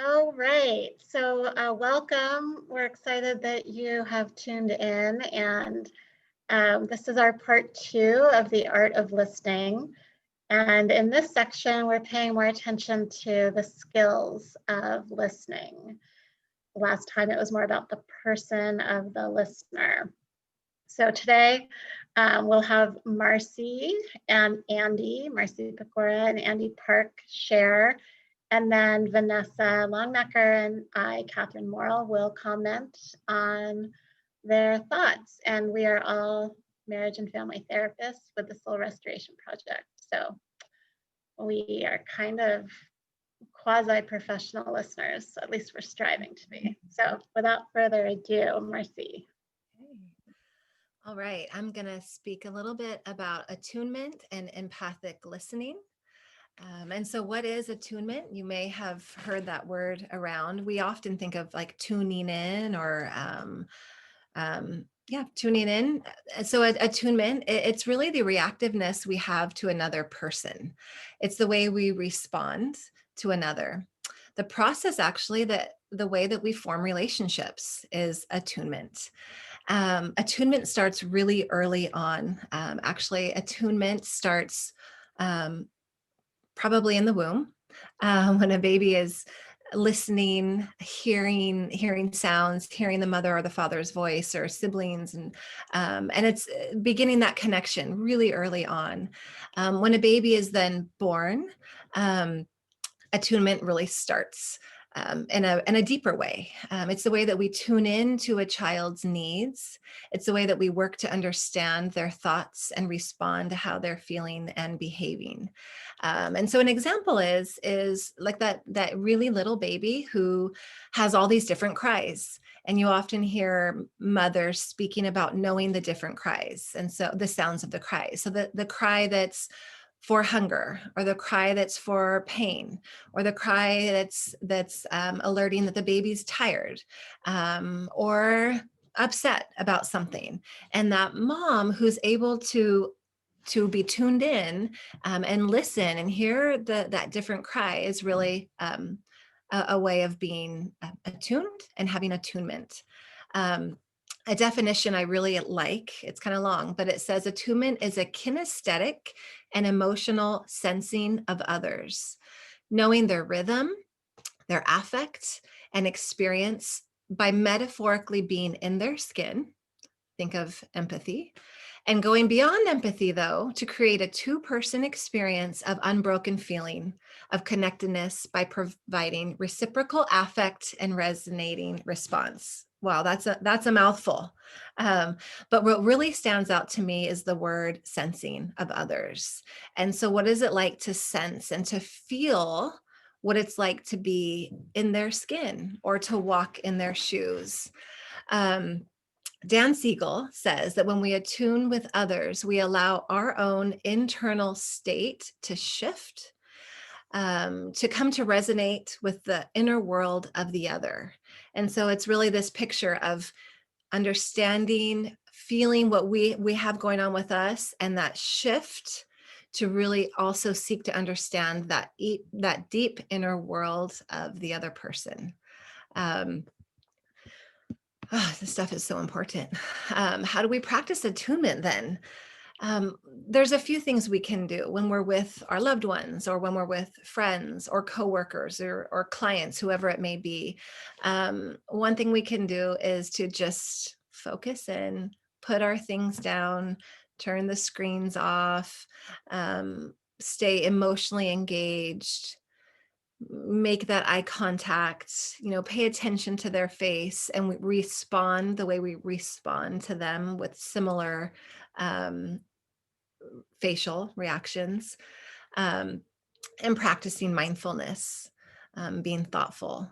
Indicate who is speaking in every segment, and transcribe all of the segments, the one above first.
Speaker 1: All right. So, welcome. We're excited that you have tuned in, and this is our part two of the art of listening. And in this section, we're paying more attention to the skills of listening. Last time, it was more about the person of the listener. So today, we'll have Marcy and Andy, Marcy Pecora and Andy Park share. And then Vanessa Longnecker and I, Catherine Morrill, will comment on their thoughts. And we are all marriage and family therapists with the Soul Restoration Project. So we are kind of quasi-professional listeners, at least we're striving to be. So without further ado, Marcy.
Speaker 2: All right, I'm going to speak a little bit about attunement and empathic listening. And so what is attunement? You may have heard that word around. We often think of like tuning in or tuning in. So attunement, it's really the reactiveness we have to another person. It's the way we respond to another. The process actually that the way that we form relationships is attunement. Attunement starts really early on. Actually, attunement starts probably in the womb when a baby is listening, hearing sounds, hearing the mother or the father's voice or siblings, and it's beginning that connection really early on. When a baby is then born, attunement really starts in a deeper way. It's the way that we tune in to a child's needs. It's the way that we work to understand their thoughts and respond to how they're feeling and behaving. And so an example is like that really little baby who has all these different cries. And you often hear mothers speaking about knowing the different cries. And so the sounds of the cries. So the cry that's for hunger, or the cry that's for pain, or the cry that's alerting that the baby's tired, or upset about something. And that mom who's able to be tuned in and listen and hear that different cry is really a way of being attuned and having attunement. A definition I really like, it's kind of long, but it says attunement is a kinesthetic and emotional sensing of others, knowing their rhythm, their affect, and experience by metaphorically being in their skin. Think of empathy. And going beyond empathy, though, to create a two-person experience of unbroken feeling of connectedness by providing reciprocal affect and resonating response. Wow, that's a mouthful. But what really stands out to me is the word sensing of others. And so what is it like to sense and to feel what it's like to be in their skin or to walk in their shoes? Dan Siegel says that when we attune with others, we allow our own internal state to shift, to come to resonate with the inner world of the other. And so it's really this picture of understanding, feeling what we have going on with us, and that shift to really also seek to understand that deep inner world of the other person. This stuff is so important. How do we practice attunement then? There's a few things we can do when we're with our loved ones, or when we're with friends or coworkers or clients, whoever it may be. One thing we can do is to just focus in, put our things down, turn the screens off, stay emotionally engaged, make that eye contact, pay attention to their face, and we respond the way we respond to them with similar facial reactions, and practicing mindfulness, being thoughtful.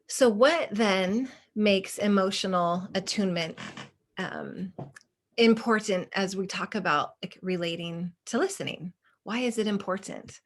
Speaker 2: So what then makes emotional attunement important as we talk about relating to listening? Why is it important?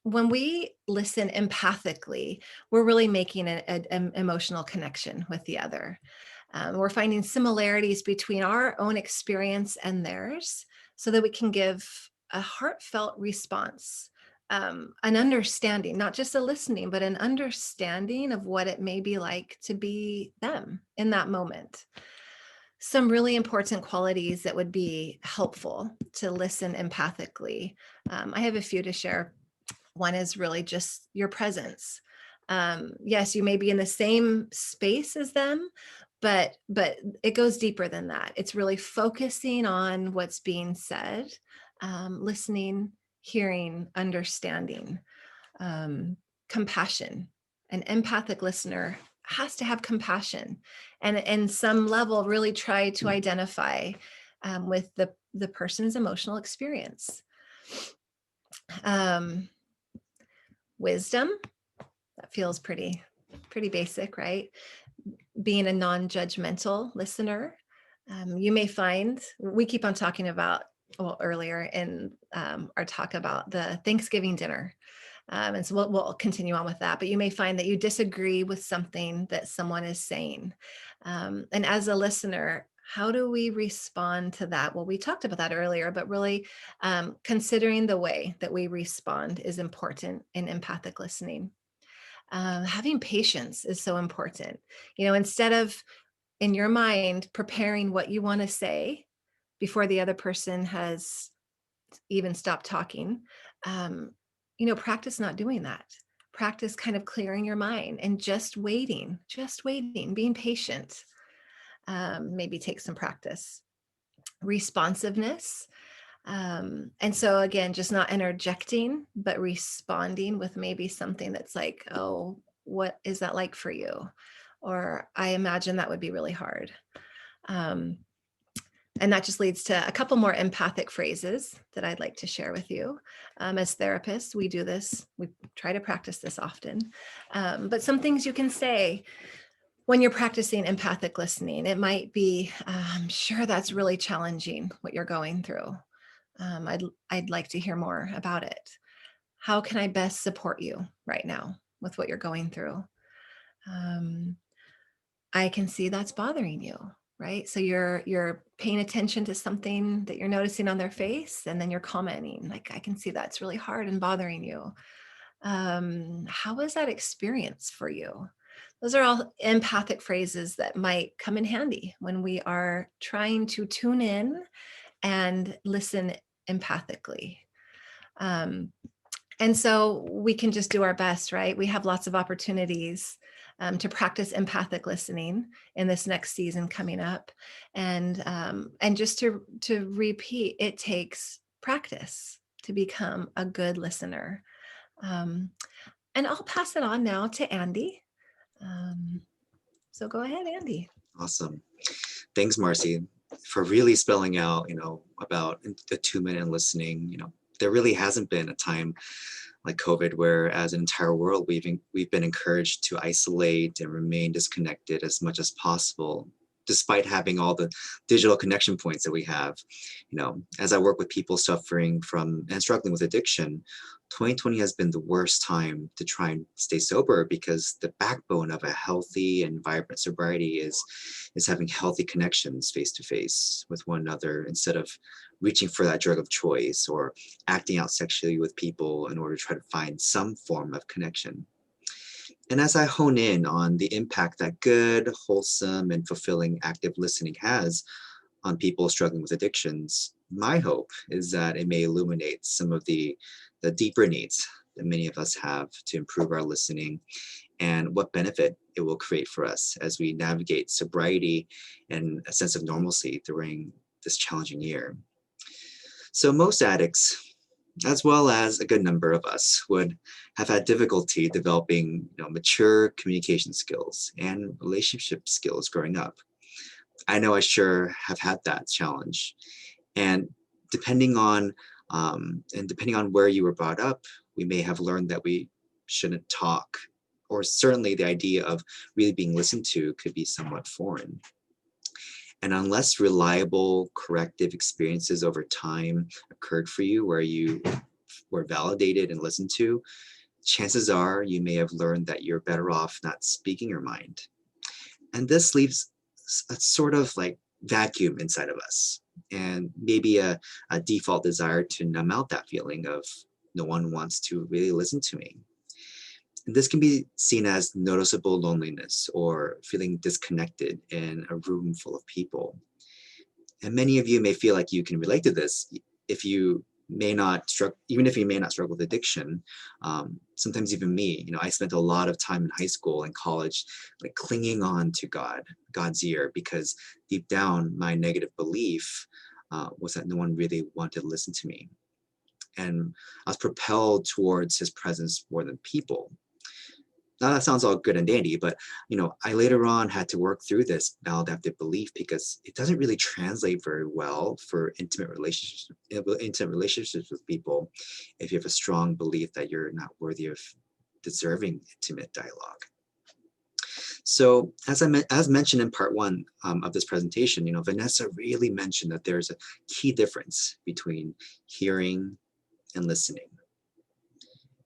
Speaker 2: When we listen empathically, we're really making an emotional connection with the other. We're finding similarities between our own experience and theirs so that we can give a heartfelt response an understanding, not just a listening, but an understanding of what it may be like to be them in that moment. Some really important qualities that would be helpful to listen empathically. I have a few to share. One is really just your presence. Yes, you may be in the same space as them, but it goes deeper than that. It's really focusing on what's being said, listening, hearing, understanding, compassion. An empathic listener has to have compassion, and some level really try to identify with the person's emotional experience. Wisdom, that feels pretty basic, right? Being a non-judgmental listener. You may find, we keep on talking about, well, earlier in our talk about the Thanksgiving dinner. And so we'll continue on with that, but you may find that you disagree with something that someone is saying. And as a listener, how do we respond to that? Well, we talked about that earlier, but really considering the way that we respond is important in empathic listening. Having patience is so important. Instead of in your mind preparing what you want to say before the other person has even stopped talking, practice not doing that. Practice kind of clearing your mind and just waiting, being patient. Maybe take some practice. Responsiveness. And so again, just not interjecting, but responding with maybe something that's like, oh, what is that like for you? Or I imagine that would be really hard. And that just leads to a couple more empathic phrases that I'd like to share with you. As therapists, we do this, we try to practice this often. But some things you can say when you're practicing empathic listening, it might be, I'm sure that's really challenging what you're going through. I'd like to hear more about it. How can I best support you right now with what you're going through? I can see that's bothering you, right? So you're paying attention to something that you're noticing on their face, and then you're commenting, like, I can see that's really hard and bothering you. How was that experience for you? Those are all empathic phrases that might come in handy when we are trying to tune in and listen empathically. And so we can just do our best, right? We have lots of opportunities to practice empathic listening in this next season coming up. And just to repeat, it takes practice to become a good listener. And I'll pass it on now to Andy. So go ahead, Andy.
Speaker 3: Awesome. Thanks, Marcy, for really spelling out, about the 2-minute listening. There really hasn't been a time like COVID where, as an entire world, we've been encouraged to isolate and remain disconnected as much as possible, despite having all the digital connection points that we have. As I work with people suffering from and struggling with addiction, 2020 has been the worst time to try and stay sober, because the backbone of a healthy and vibrant sobriety is having healthy connections face to face with one another, instead of reaching for that drug of choice or acting out sexually with people in order to try to find some form of connection. And as I hone in on the impact that good, wholesome, and fulfilling active listening has on people struggling with addictions, my hope is that it may illuminate some of the deeper needs that many of us have to improve our listening, and what benefit it will create for us as we navigate sobriety and a sense of normalcy during this challenging year. So most addicts, as well as a good number of us, would have had difficulty developing mature communication skills and relationship skills growing up. I know I sure have had that challenge. And depending on where you were brought up, we may have learned that we shouldn't talk, or certainly the idea of really being listened to could be somewhat foreign. And unless reliable corrective experiences over time occurred for you where you were validated and listened to, chances are you may have learned that you're better off not speaking your mind. And this leaves a sort of like vacuum inside of us, and maybe a default desire to numb out that feeling of no one wants to really listen to me. And this can be seen as noticeable loneliness or feeling disconnected in a room full of people. And many of you may feel like you can relate to this if you may not struggle, even if you may not struggle with addiction. Sometimes even me, I spent a lot of time in high school and college, like clinging on to God's ear, because deep down, my negative belief was that no one really wanted to listen to me. And I was propelled towards his presence more than people. Now that sounds all good and dandy, but I later on had to work through this maladaptive belief because it doesn't really translate very well for intimate relationships with people if you have a strong belief that you're not worthy of deserving intimate dialogue. So as mentioned in part one of this presentation, Vanessa really mentioned that there's a key difference between hearing and listening.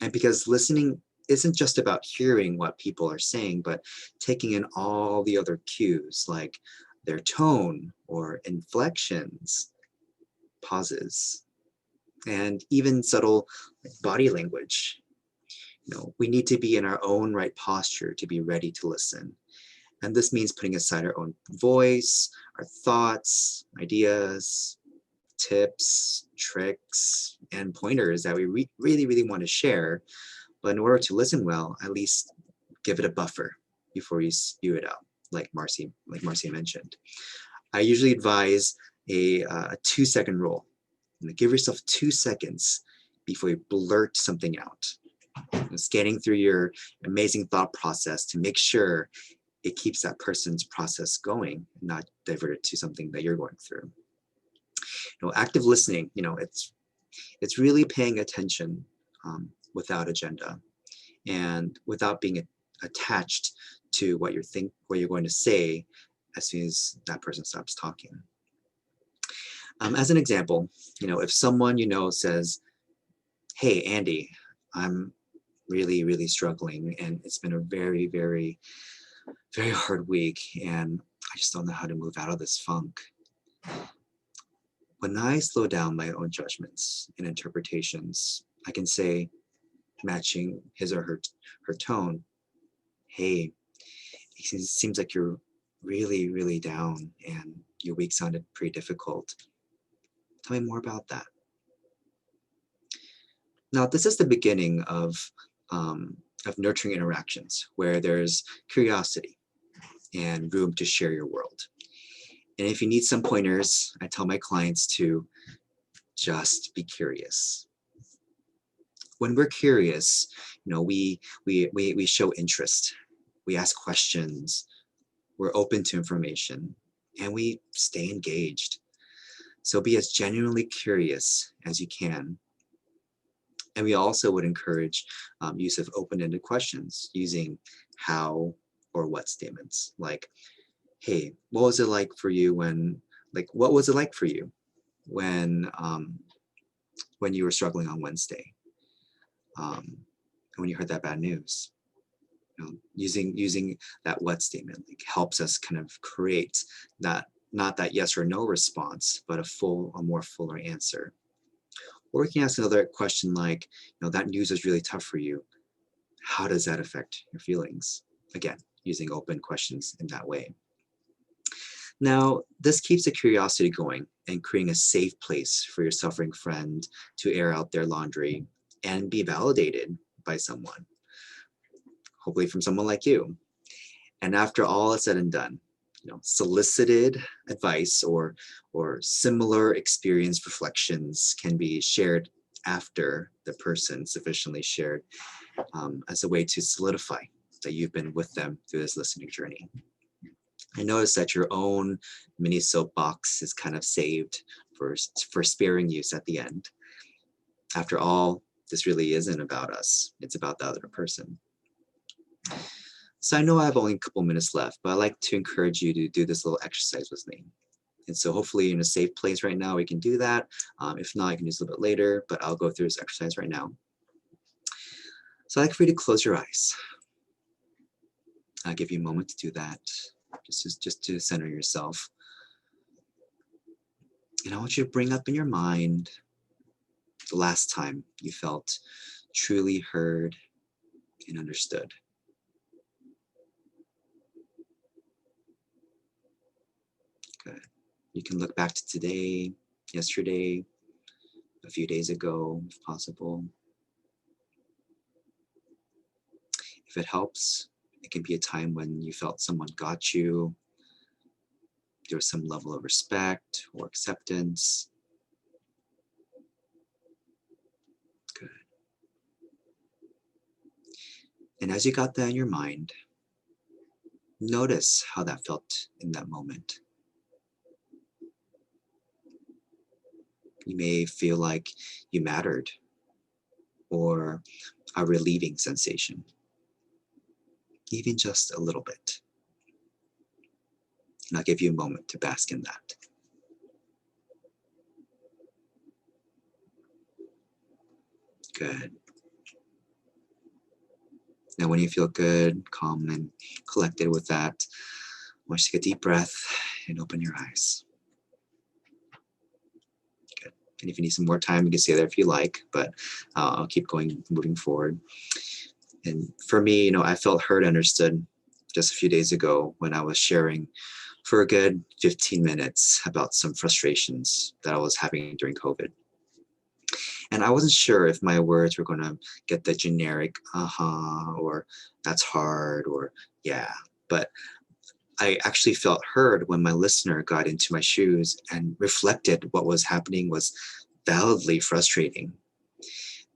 Speaker 3: And because listening isn't just about hearing what people are saying, but taking in all the other cues like their tone or inflections, pauses, and even subtle body language. We need to be in our own right posture to be ready to listen. And this means putting aside our own voice, our thoughts, ideas, tips, tricks, and pointers that we really, really want to share. But in order to listen well, at least give it a buffer before you spew it out, like Marcia mentioned. I usually advise a 2-second rule. Give yourself 2 seconds before you blurt something out. Scanning through your amazing thought process to make sure it keeps that person's process going, not diverted to something that you're going through. Active listening, it's really paying attention without agenda and without being attached to what you're going to say as soon as that person stops talking. As an example, if someone says, "Hey, Andy, I'm really, really struggling, and it's been a very, very, very hard week, and I just don't know how to move out of this funk." When I slow down my own judgments and interpretations, I can say, matching his or her tone, "Hey, it seems like you're really, really down, and your week sounded pretty difficult. Tell me more about that." Now, this is the beginning of nurturing interactions where there's curiosity and room to share your world. And if you need some pointers, I tell my clients to just be curious. When we're curious, we show interest, we ask questions, we're open to information, and we stay engaged. So be as genuinely curious as you can. And we also would encourage use of open-ended questions using how or what statements, like, "Hey, what was it like for you when you were struggling on Wednesday? When you heard that bad news?" Using that what statement helps us kind of create that, not that yes or no response, but a more fuller answer. Or we can ask another question like, "That news was really tough for you. How does that affect your feelings?" Again, using open questions in that way. Now, this keeps the curiosity going and creating a safe place for your suffering friend to air out their laundry and be validated by someone, hopefully from someone like you. And after all is said and done, solicited advice or similar experience reflections can be shared after the person sufficiently shared as a way to solidify that you've been with them through this listening journey. I notice that your own mini soapbox is kind of saved for sparing use at the end. After all, this really isn't about us. It's about the other person. So I know I have only a couple minutes left, but I'd like to encourage you to do this little exercise with me. And so hopefully you're in a safe place right now, we can do that. If not, I can do this a little bit later, but I'll go through this exercise right now. So I'd like for you to close your eyes. I'll give you a moment to do that, just to center yourself. And I want you to bring up in your mind the last time you felt truly heard and understood? Good. You can look back to today, yesterday, a few days ago, if possible. If it helps, it can be a time when you felt someone got you. There was some level of respect or acceptance. Good. And as you got that in your mind, notice how that felt in that moment. You may feel like you mattered, or a relieving sensation, even just a little bit. And I'll give you a moment to bask in that. Good. Now, when you feel good, calm, and collected with that, I want you to take a deep breath and open your eyes. Good. And if you need some more time, you can stay there if you like, but I'll keep going, moving forward. And for me, I felt heard, understood just a few days ago when I was sharing for a good 15 minutes about some frustrations that I was having during COVID. And I wasn't sure if my words were going to get the generic, or that's hard, or yeah. But I actually felt heard when my listener got into my shoes and reflected what was happening was validly frustrating.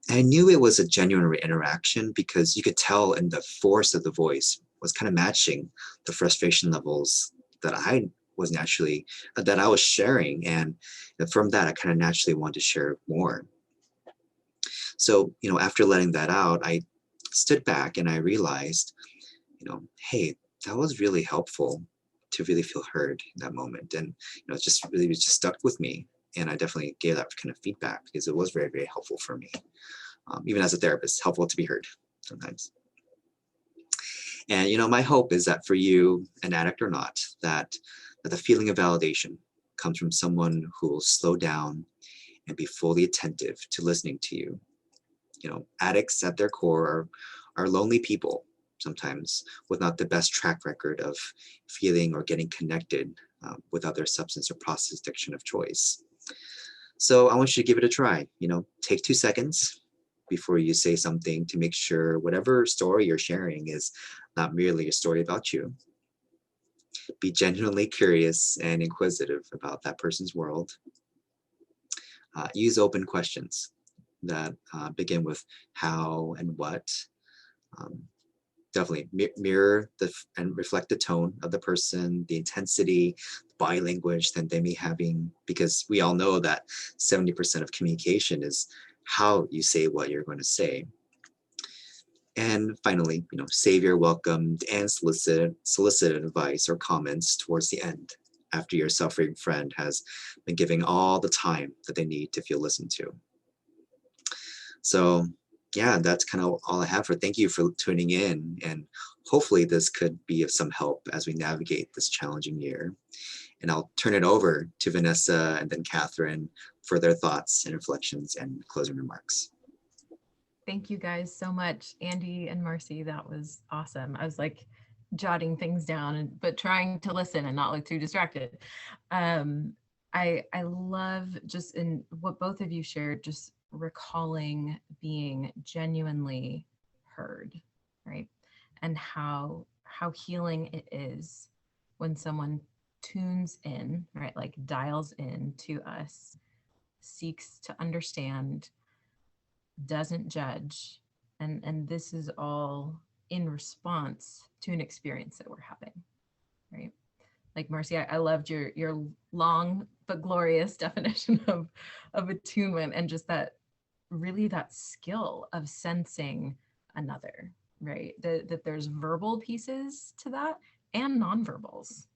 Speaker 3: And I knew it was a genuine interaction because you could tell in the force of the voice was kind of matching the frustration levels that I was sharing. And from that, I kind of naturally wanted to share more. So, after letting that out, I stood back and I realized, hey, that was really helpful to really feel heard in that moment. And, it just stuck with me. And I definitely gave that kind of feedback because it was very, very helpful for me. Even as a therapist, helpful to be heard sometimes. And, my hope is that for you, an addict or not, that the feeling of validation comes from someone who will slow down and be fully attentive to listening to you. Addicts at their core are lonely people, sometimes with not the best track record of feeling or getting connected with other substance or process addiction of choice. So I want you to give it a try. Take 2 seconds before you say something to make sure whatever story you're sharing is not merely a story about you. Be genuinely curious and inquisitive about that person's world. Use open questions that begin with how and what. Definitely mirror and reflect the tone of the person, the intensity, body language that they may be having, because we all know that 70% of communication is how you say what you're going to say. And finally, save your welcomed and solicited advice or comments towards the end, after your suffering friend has been giving all the time that they need to feel listened to. So yeah, that's kind of all I have for. Thank you for tuning in, and hopefully this could be of some help as we navigate this challenging year. And I'll turn it over to Vanessa and then Catherine for their thoughts and reflections and closing remarks.
Speaker 4: Thank you guys so much, Andy and Marcy. That was awesome. I was like jotting things down, but trying to listen and not look too distracted. I love just in what both of you shared, just recalling being genuinely heard, right? And how healing it is when someone tunes in, right? Like dials in to us, seeks to understand, doesn't judge, and this is all in response to an experience that we're having, right? Like Marcy, I loved your long but glorious definition of attunement, and just that skill of sensing another, right? That there's verbal pieces to that and nonverbals.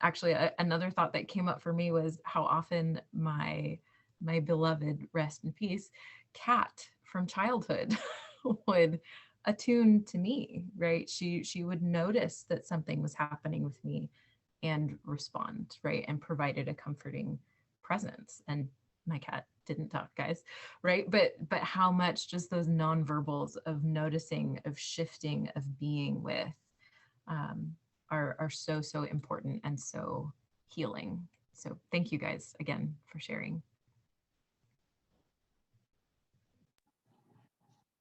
Speaker 4: Actually, another thought that came up for me was how often my beloved, rest in peace, cat from childhood would attune to me, right? She would notice that something was happening with me and respond, right? And provided a comforting presence. And my cat didn't talk, guys, right? But how much just those nonverbals of noticing, of shifting, of being with are so, so important and so healing. So thank you guys again for sharing.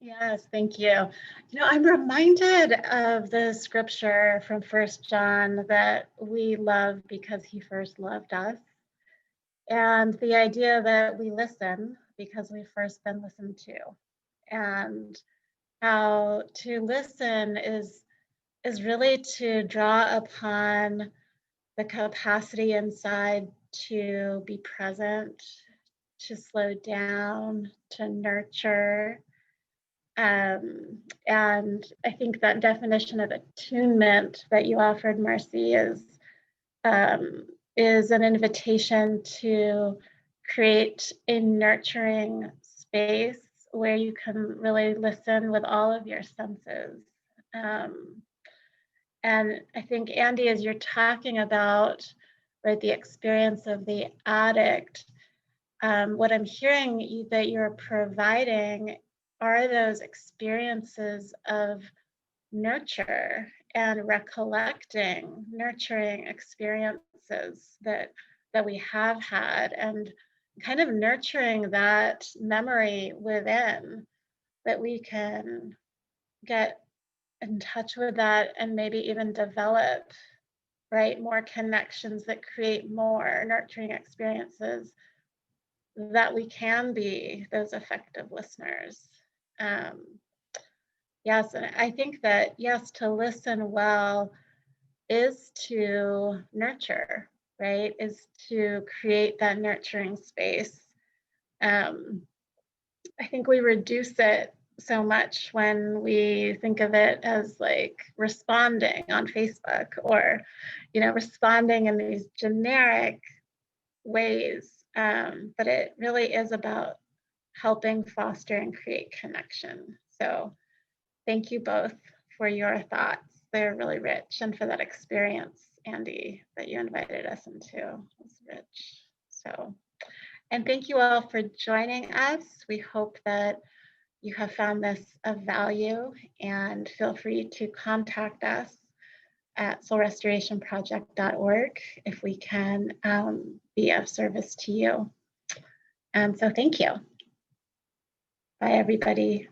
Speaker 1: Yes, thank you. You know, I'm reminded of the scripture from 1 John that we love because he first loved us. And the idea that we listen because we've first been listened to. And how to listen is really to draw upon the capacity inside to be present, to slow down, to nurture. And I think that definition of attunement that you offered, Marcy, is an invitation to create a nurturing space where you can really listen with all of your senses. And I think, Andy, as you're talking about, right, the experience of the addict, what I'm hearing that you're providing are those experiences of nurture and recollecting, nurturing experiences that we have had, and kind of nurturing that memory within, that we can get in touch with that and maybe even develop, right, more connections that create more nurturing experiences, that we can be those effective listeners. Yes, and I think that, yes, to listen well is to nurture, right? Is to create that nurturing space. I think we reduce it so much when we think of it as like responding on Facebook, or, you know, responding in these generic ways. But it really is about helping foster and create connection. So thank you both for your thoughts. They're really rich, and for that experience, Andy, that you invited us into. It was rich. So, and thank you all for joining us. We hope that you have found this of value, and feel free to contact us at soulrestorationproject.org if we can be of service to you. So thank you. Bye, everybody.